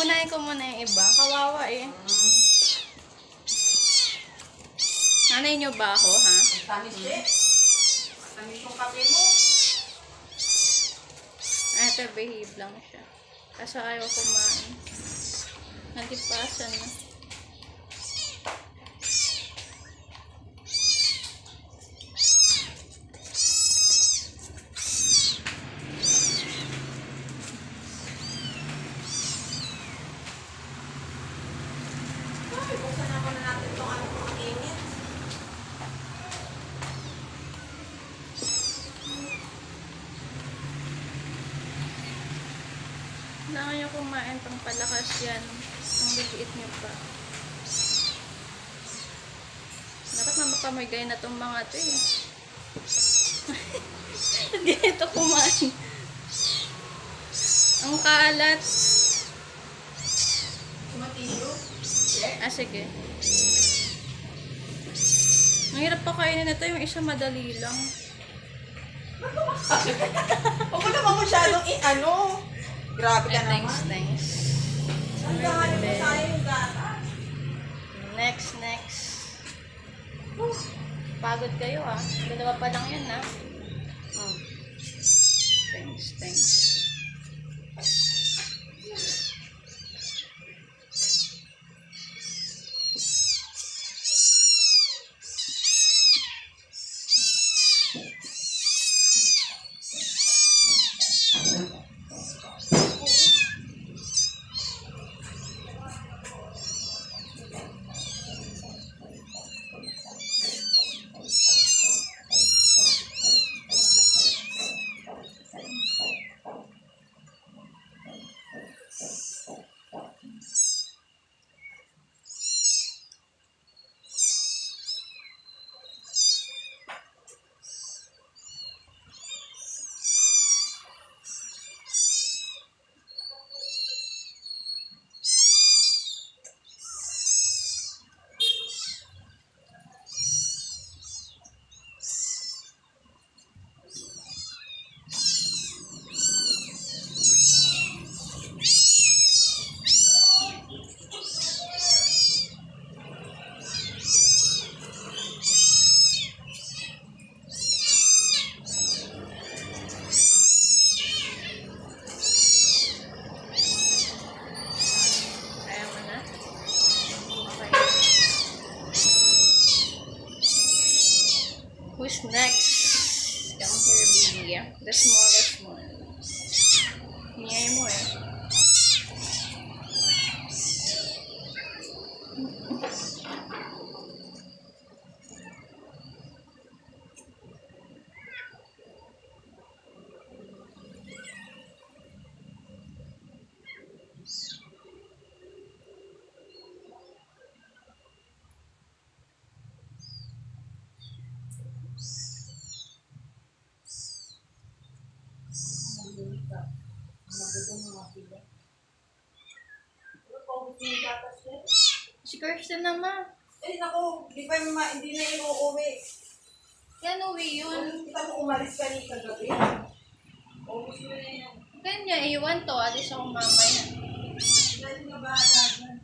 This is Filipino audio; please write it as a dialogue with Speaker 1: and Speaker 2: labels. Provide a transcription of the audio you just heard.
Speaker 1: unahin ko muna yung iba. Kawawa eh. Nanay nyo ba ako, ha?
Speaker 2: Tamis eh. Tamis yung kape mo.
Speaker 1: Ito, behave lang siya. Kaso ayaw kumain. Natipasan na.
Speaker 2: Buksan na muna natin itong ano ang init.
Speaker 1: Kailangan nyo kumain pang palakas yan. Ang liit nyo pa. Dapat mamapamigay na itong mga ito eh. Hindi ito kumain. Ang kalat.
Speaker 2: Matilo.
Speaker 1: Sige. Mahirap pa kainin ito. Yung isa madali lang.
Speaker 2: Huwag mo naman masyadong ano. Grabe ka naman.
Speaker 1: Thanks.
Speaker 2: Sandahan mo tayo yung gata.
Speaker 1: Next. Pagod kayo ah. Dalawa pa lang yan ah. Thanks. Who's next? Come here, baby. The smallest one. Niyay mo eh. Si Kirsten naman.
Speaker 2: Eh, naku, hindi na inuuwi.
Speaker 1: Yan, uwi yun.
Speaker 2: Kita mo umalis ka rin kagabi. Ubus mo na yan.
Speaker 1: Kanya, iwan to. Alis ako mamaya.
Speaker 2: Dahil na bahala dyan.